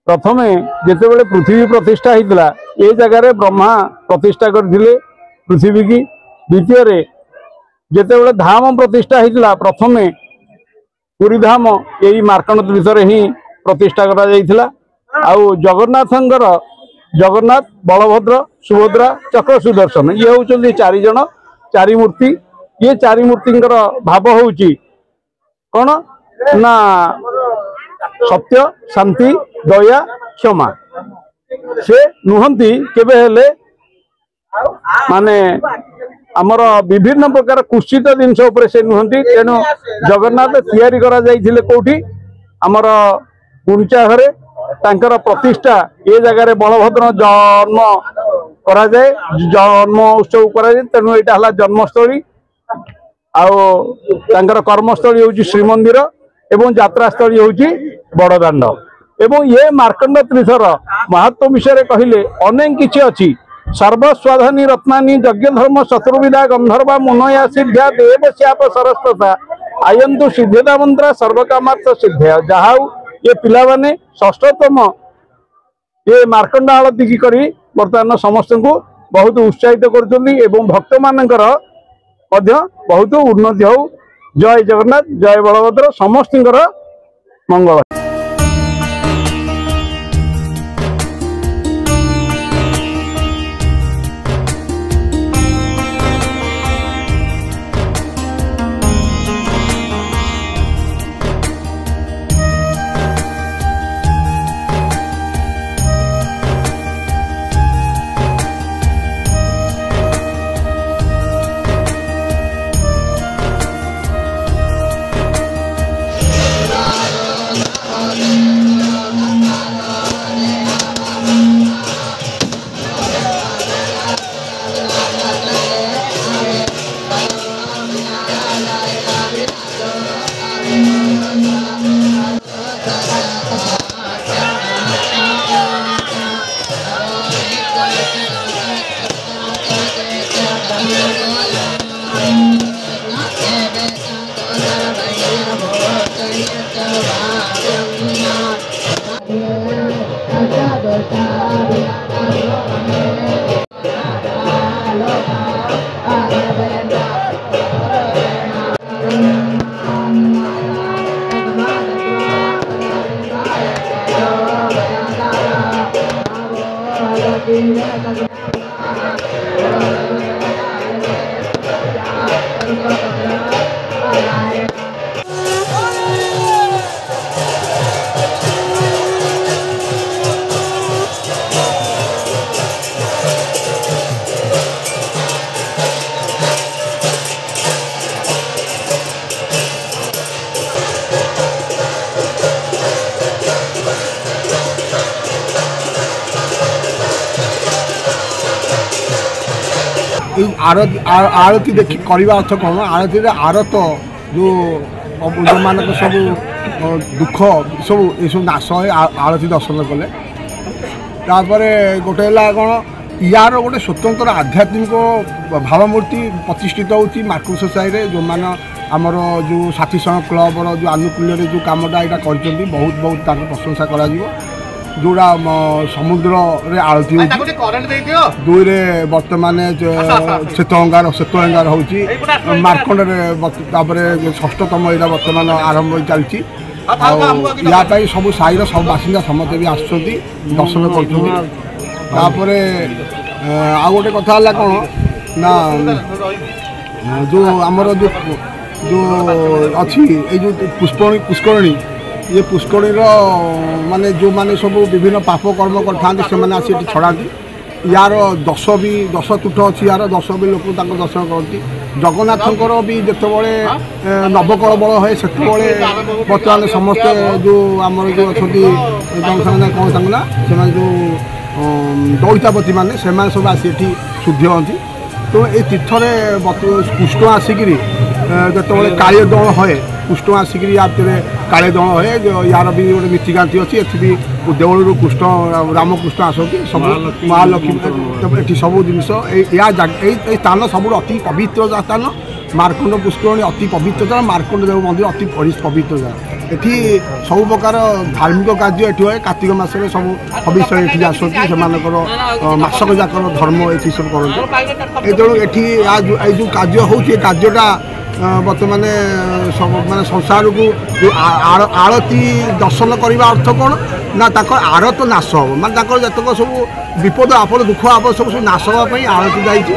प्रथमे जितेबाला पृथ्वी प्रतिष्ठा होता ये जगार ब्रह्मा प्रतिष्ठा करथिले पृथ्वी की। द्वितीय जितेबाला धाम प्रतिष्ठा होता प्रथमे पुरी धाम यही मार्कंड तीर्थरे ही प्रतिष्ठा करा जायथिला। आउ जगन्नाथंकर जगन्नाथ बलभद्र सुभद्रा चक्र सुदर्शन ये होउचंदी चारि जण चारि मूर्ति। ये चारि मूर्तिंकर भाव होउची कौन ना सत्य शांति दया क्षमा। से नुहंती केबे हेले माने आमर विभिन्न प्रकार कुत्सित जिनस से नुहंती। तेणु जगन्नाथ तैयारी करा जाइथिले कोठी आमर गुंचा घरे तांकर प्रतिष्ठा ये जगह बलभद्र जन्म करा जाए जन्म उत्सव करा जाए। तेणु यहाँ हला जन्मस्थली आर कर्मस्थली हूँ श्रीमंदिर एवं यात्रास्थली हूँ बड़दाण्ड। एवं ये मार्कंड तीर्थर महत्व विषय कहले अनेक किछि अछि। सर्वस्वाधानी रत्नानी यज्ञ धर्म शत्रुविदा गंधर्वा मुनया सिद्ध्या देवश्याप सरस्वता आयंतु सिद्धता मंत्रा सर्वकामार्थ सिद्ध्या। जहा ये पिला माने षष्ठतम ये मार्कंड आळती की करी वर्तमान समस्त को बहुत उत्साहित करुछन्ती एवं भक्त मानकर मध्य बहुत उन्नति हो। जय जगन्नाथ जय बलभद्र समस्तर मंगल। आरती देखी करवा अर्थ कौन आरती आरत जो जो मान सब दुख सब ये सब नाश है आरती दर्शन कले। गोटे कौन यार गोटे स्वतंत्र आध्यात्मिक भावमूर्ति प्रतिष्ठित होती मार्कुस साई जो मान आमर जो साथी संघ क्लब जो आनुकूल्य जो कमटा यहाँ कर बहुत बहुत प्रशंसा करा जोड़ा समुद्र रे आरती दुई रे बर्तमान श्वेतअंगार होची मार्कंड षष्ठतम यहाँ बर्तमान आरंभ चलती या सब साईर सब बासिंदा समस्ते भी आसुँच दर्शन कर। आ गोटे कथा कौन ना जो आमर जो अच्छी जो पुष्करणी ये पुष्करणी माने जो माने सब विभिन्न पाप कर्म करते आसी छड़ाती यार 10 तुठ अच्छी यार 10 भी लोक दर्शन करती। जगन्नाथंकर भी जितेबाला नवकलबल है से बर्तमान समस्ते जो आमर जो अच्छा कौन सांगना से जो दईतापति मैंने सब आसी शुद्धि हमें। तो ये तीर्थरे पुष्ट आसिक जो काली दौड़ है पुष्ट आसिक काली दौड़ है यार भी गोटे नीतिकांति अच्छी एथि देवलू कृष्ण रामकृष्ण आसती सब महालक्ष्मी ये सब जिन स्थान सब अति पवित्र स्थान मार्कंड पुष्करणी अति पवित्र स्थान मार्कंड देव मंदिर अति पवित्र जगह। ଏଠି ସବୁ ପ୍ରକାର ଧାର୍ମିକ କାର୍ଯ୍ୟ ଏଠି ହୁଏ। କାର୍ତ୍ତିକ ମାସରେ ସବୁ ହବିଷ ଏଠିକି ଆସନ୍ତି, ସେମାନଙ୍କର ମାସକ ଯାକର ଧର୍ମ ଏଠି ସବୁ କରନ୍ତି। ଏ ତେଣୁ ଏଠି ଏଇ ଯେଉଁ କାର୍ଯ୍ୟ ହେଉଛି ଏ କାର୍ଯ୍ୟଟା ବର୍ତ୍ତମାନ ମାନେ ସଂସାରକୁ ଯେଉଁ ଆଳତୀ ଦର୍ଶନ କରିବା ଅର୍ଥ କ'ଣ ନା ତାଙ୍କର ଆରତ ନାଶ ହେବ, ମାନେ ତାଙ୍କର ଯେତେକ ସବୁ ବିପଦ ଆପଦ ଦୁଃଖ ଆପଦ ସବୁ ନାଶ ହେବା ପାଇଁ ଆଳତୀ ଯାଇଛି।